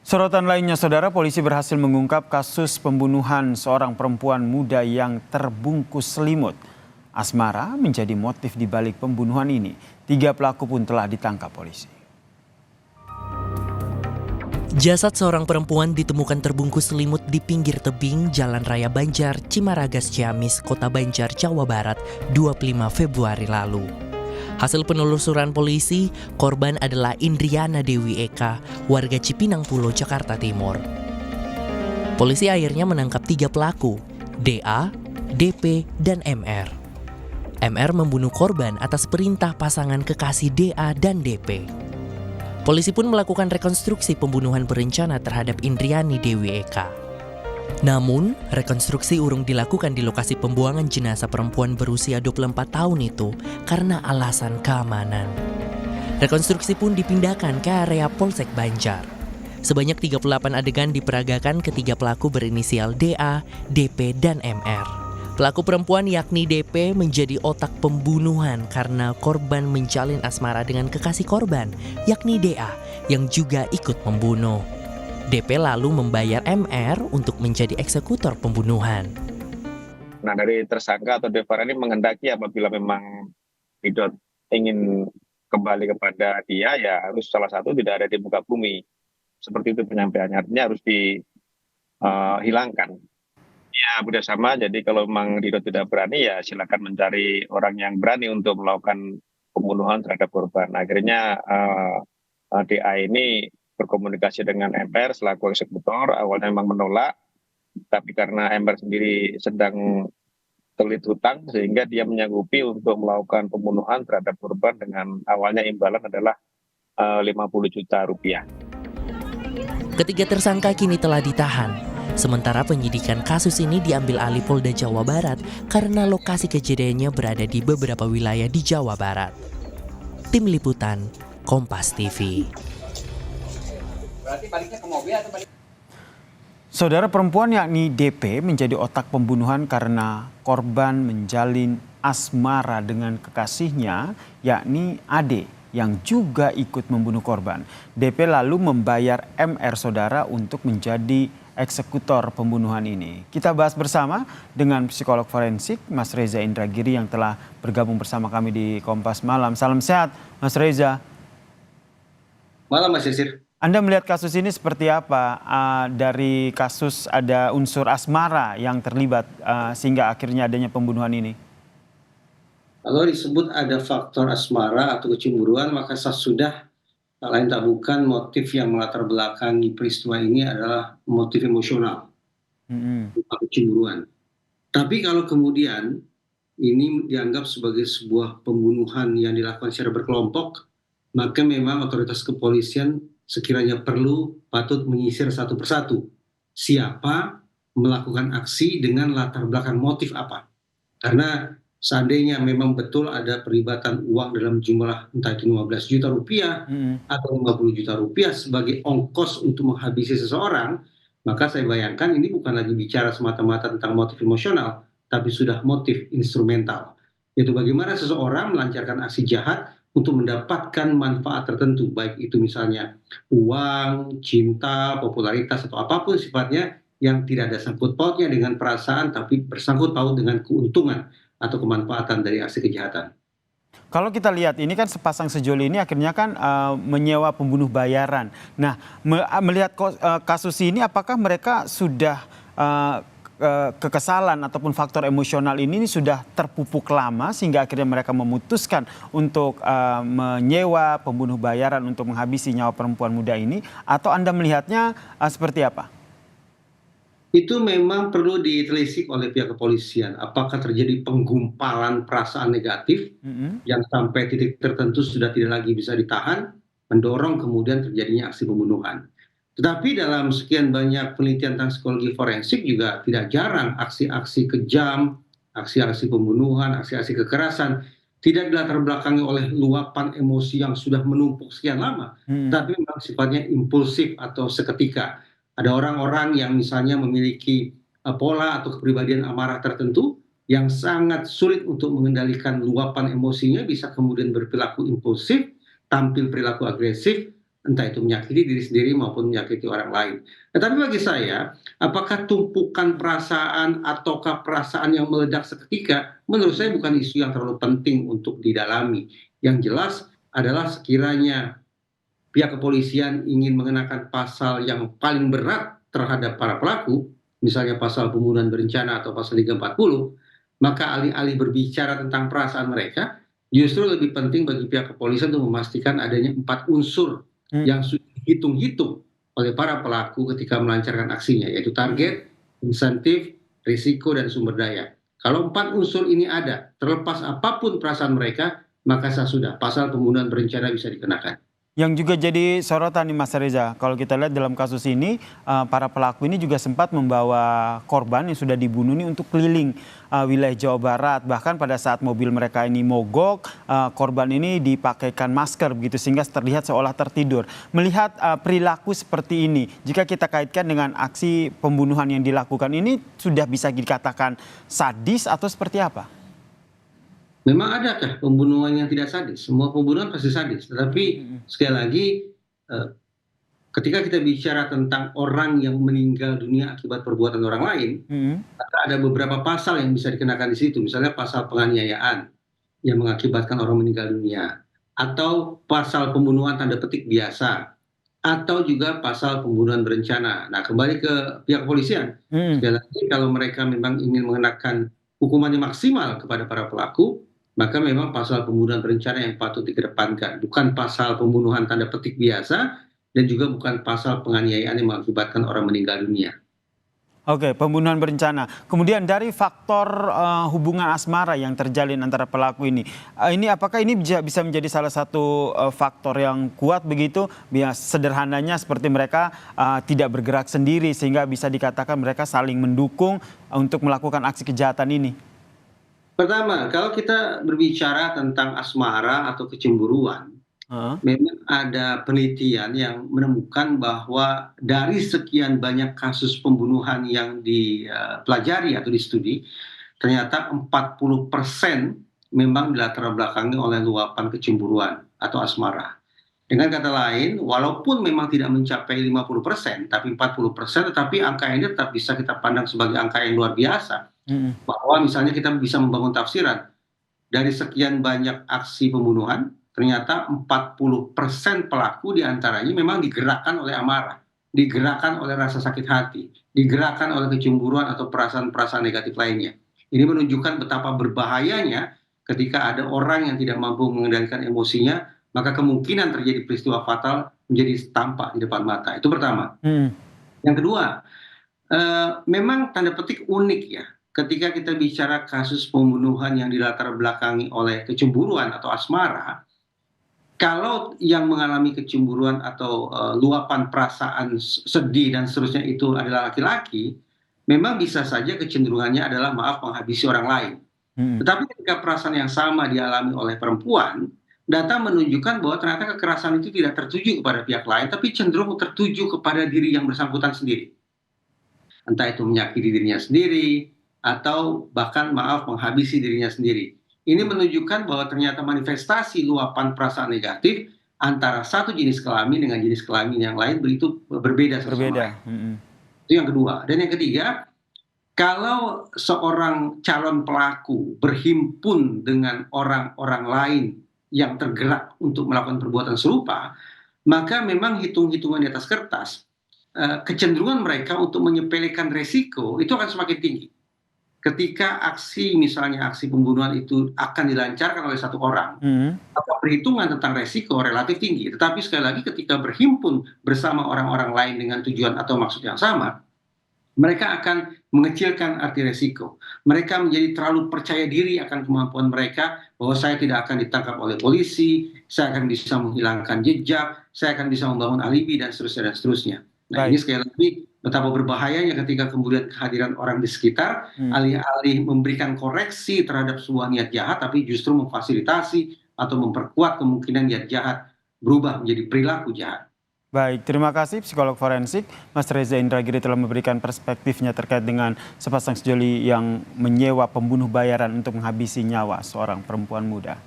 Sorotan lainnya, saudara, polisi berhasil mengungkap kasus pembunuhan seorang perempuan muda yang terbungkus selimut. Asmara menjadi motif di balik pembunuhan ini. 3 pelaku pun telah ditangkap polisi. Jasad seorang perempuan ditemukan terbungkus selimut di pinggir tebing Jalan Raya Banjar, Cimaragas, Ciamis, Kota Banjar, Jawa Barat, 25 Februari lalu. Hasil penelusuran polisi, korban adalah Indriana Dewi Eka, warga Cipinang Pulo, Jakarta Timur. Polisi akhirnya menangkap 3 pelaku, DA, DP, dan MR. MR membunuh korban atas perintah pasangan kekasih DA dan DP. Polisi pun melakukan rekonstruksi pembunuhan berencana terhadap Indriani Dewi Eka. Namun, rekonstruksi urung dilakukan di lokasi pembuangan jenazah perempuan berusia 24 tahun itu karena alasan keamanan. Rekonstruksi pun dipindahkan ke area Polsek Banjar. Sebanyak 38 adegan diperagakan ketiga pelaku berinisial DA, DP, dan MR. Pelaku perempuan yakni DP menjadi otak pembunuhan karena korban menjalin asmara dengan kekasih korban, yakni DA, yang juga ikut membunuh. DP lalu membayar MR untuk menjadi eksekutor pembunuhan. Nah, dari tersangka atau Devara ini menghendaki apabila memang Pidot ingin kembali kepada dia, ya harus salah satu tidak ada di muka bumi. Seperti itu penyampaiannya, artinya harus dihilangkan. Ya, bekerjasama, jadi kalau memang Pidot tidak berani, ya silakan mencari orang yang berani untuk melakukan pembunuhan terhadap korban. Akhirnya DA ini berkomunikasi dengan MR selaku eksekutor, awalnya memang menolak, tapi karena MR sendiri sedang terlilit hutang sehingga dia menyanggupi untuk melakukan pembunuhan terhadap korban dengan awalnya imbalan adalah 50 juta rupiah. Ketiga tersangka kini telah ditahan. Sementara penyidikan kasus ini diambil alih Polda Jawa Barat karena lokasi kejadiannya berada di beberapa wilayah di Jawa Barat. Tim Liputan, Kompas TV. Saudara, perempuan yakni DP menjadi otak pembunuhan karena korban menjalin asmara dengan kekasihnya yakni AD yang juga ikut membunuh korban. DP lalu membayar MR, saudara, untuk menjadi eksekutor pembunuhan ini. Kita bahas bersama dengan psikolog forensik Mas Reza Indragiri yang telah bergabung bersama kami di Kompas Malam. Salam sehat, Mas Reza. Malam, Mas Yasir. Anda melihat kasus ini seperti apa? Dari kasus ada unsur asmara yang terlibat sehingga akhirnya adanya pembunuhan ini? Kalau disebut ada faktor asmara atau kecemburuan, maka sudah tak lain tak bukan motif yang melatar belakangi peristiwa ini adalah motif emosional, bukan kecemburuan. Tapi kalau kemudian ini dianggap sebagai sebuah pembunuhan yang dilakukan secara berkelompok, maka memang otoritas kepolisian sekiranya patut menyisir satu persatu siapa melakukan aksi dengan latar belakang motif apa. Karena seandainya memang betul ada perlibatan uang dalam jumlah entah itu 15 juta rupiah atau 50 juta rupiah sebagai ongkos untuk menghabisi seseorang, maka saya bayangkan ini bukan lagi bicara semata-mata tentang motif emosional, tapi sudah motif instrumental. Yaitu bagaimana seseorang melancarkan aksi jahat untuk mendapatkan manfaat tertentu, baik itu misalnya uang, cinta, popularitas, atau apapun sifatnya yang tidak ada sangkut pautnya dengan perasaan, tapi bersangkut paut dengan keuntungan atau kemanfaatan dari aksi kejahatan. Kalau kita lihat ini kan sepasang sejoli ini akhirnya kan menyewa pembunuh bayaran. Nah, melihat kasus ini, apakah mereka sudah kekesalan ataupun faktor emosional ini sudah terpupuk lama sehingga akhirnya mereka memutuskan untuk menyewa pembunuh bayaran untuk menghabisi nyawa perempuan muda ini, atau Anda melihatnya seperti apa? Itu memang perlu ditelisik oleh pihak kepolisian. Apakah terjadi penggumpalan perasaan negatif yang sampai titik tertentu sudah tidak lagi bisa ditahan, mendorong kemudian terjadinya aksi pembunuhan. Tetapi dalam sekian banyak penelitian tentang psikologi forensik juga tidak jarang aksi-aksi kejam, aksi-aksi pembunuhan, aksi-aksi kekerasan tidak dilatar belakangi oleh luapan emosi yang sudah menumpuk sekian lama, tapi memang sifatnya impulsif atau seketika. Ada orang-orang yang misalnya memiliki pola atau kepribadian amarah tertentu yang sangat sulit untuk mengendalikan luapan emosinya, bisa kemudian berperilaku impulsif, tampil perilaku agresif, entah itu menyakiti diri sendiri maupun menyakiti orang lain. Tetapi bagi saya, apakah tumpukan perasaan ataukah perasaan yang meledak seketika, menurut saya bukan isu yang terlalu penting untuk didalami. Yang jelas adalah sekiranya pihak kepolisian ingin mengenakan pasal yang paling berat terhadap para pelaku, misalnya pasal pembunuhan berencana atau pasal 340, maka alih-alih berbicara tentang perasaan mereka, justru lebih penting bagi pihak kepolisian untuk memastikan adanya 4 unsur yang sudah dihitung-hitung oleh para pelaku ketika melancarkan aksinya, yaitu target, insentif, risiko, dan sumber daya. Kalau 4 unsur ini ada, terlepas apapun perasaan mereka, maka sudah pasal pembunuhan berencana bisa dikenakan. Yang juga jadi sorotan nih Mas Reza, kalau kita lihat dalam kasus ini para pelaku ini juga sempat membawa korban yang sudah dibunuh ini untuk keliling wilayah Jawa Barat. Bahkan pada saat mobil mereka ini mogok, korban ini dipakaikan masker begitu sehingga terlihat seolah tertidur. Melihat perilaku seperti ini, jika kita kaitkan dengan aksi pembunuhan yang dilakukan ini sudah bisa dikatakan sadis atau seperti apa? Memang adakah pembunuhan yang tidak sadis? Semua pembunuhan pasti sadis. Tetapi sekali lagi, ketika kita bicara tentang orang yang meninggal dunia akibat perbuatan orang lain, maka ada beberapa pasal yang bisa dikenakan di situ. Misalnya pasal penganiayaan yang mengakibatkan orang meninggal dunia, atau pasal pembunuhan tanda petik biasa, atau juga pasal pembunuhan berencana. Nah, kembali ke pihak kepolisian. Sekali lagi, kalau mereka memang ingin mengenakan hukuman yang maksimal kepada para pelaku, maka memang pasal pembunuhan berencana yang patut dikedepankan, bukan pasal pembunuhan tanda petik biasa, dan juga bukan pasal penganiayaan yang mengakibatkan orang meninggal dunia. Oke, pembunuhan berencana. Kemudian dari faktor hubungan asmara yang terjalin antara pelaku ini apakah ini bisa menjadi salah satu faktor yang kuat begitu? Sederhananya seperti mereka tidak bergerak sendiri sehingga bisa dikatakan mereka saling mendukung untuk melakukan aksi kejahatan ini. Pertama, kalau kita berbicara tentang asmara atau kecemburuan, memang ada penelitian yang menemukan bahwa dari sekian banyak kasus pembunuhan yang dipelajari atau distudi, ternyata 40% memang dilatar belakangi oleh luapan kecemburuan atau asmara. Dengan kata lain, walaupun memang tidak mencapai 50%, tapi 40%, tetapi angka ini tetap bisa kita pandang sebagai angka yang luar biasa. Bahwa misalnya kita bisa membangun tafsiran, dari sekian banyak aksi pembunuhan, ternyata 40% pelaku diantaranya memang digerakkan oleh amarah, digerakkan oleh rasa sakit hati, digerakkan oleh kecemburuan atau perasaan-perasaan negatif lainnya. Ini menunjukkan betapa berbahayanya ketika ada orang yang tidak mampu mengendalikan emosinya, maka kemungkinan terjadi peristiwa fatal menjadi tampak di depan mata. Itu pertama. Yang kedua, memang tanda petik unik ya, ketika kita bicara kasus pembunuhan yang dilatar belakangi oleh kecemburuan atau asmara, kalau yang mengalami kecemburuan atau luapan perasaan sedih dan seterusnya itu adalah laki-laki, memang bisa saja kecenderungannya adalah menghabisi orang lain. Tetapi ketika perasaan yang sama dialami oleh perempuan, data menunjukkan bahwa ternyata kekerasan itu tidak tertuju kepada pihak lain, tapi cenderung tertuju kepada diri yang bersangkutan sendiri. Entah itu menyakiti dirinya sendiri, atau bahkan menghabisi dirinya sendiri. Ini menunjukkan bahwa ternyata manifestasi luapan perasaan negatif antara satu jenis kelamin dengan jenis kelamin yang lain itu berbeda. Itu yang kedua. Dan yang ketiga, kalau seorang calon pelaku berhimpun dengan orang-orang lain yang tergerak untuk melakukan perbuatan serupa, maka memang hitung-hitungan di atas kertas, kecenderungan mereka untuk menyepelekan resiko itu akan semakin tinggi. Ketika misalnya aksi pembunuhan itu akan dilancarkan oleh satu orang, maka perhitungan tentang resiko relatif tinggi. Tetapi sekali lagi ketika berhimpun bersama orang-orang lain dengan tujuan atau maksud yang sama, mereka akan mengecilkan arti resiko. Mereka menjadi terlalu percaya diri akan kemampuan mereka, bahwa saya tidak akan ditangkap oleh polisi, saya akan bisa menghilangkan jejak, saya akan bisa membangun alibi, dan seterusnya. Nah, ini sekali lagi betapa berbahayanya ketika kemudian kehadiran orang di sekitar, alih-alih memberikan koreksi terhadap sebuah niat jahat, tapi justru memfasilitasi atau memperkuat kemungkinan niat jahat berubah menjadi perilaku jahat. Baik, terima kasih psikolog forensik Mas Reza Indragiri telah memberikan perspektifnya terkait dengan sepasang sejoli yang menyewa pembunuh bayaran untuk menghabisi nyawa seorang perempuan muda.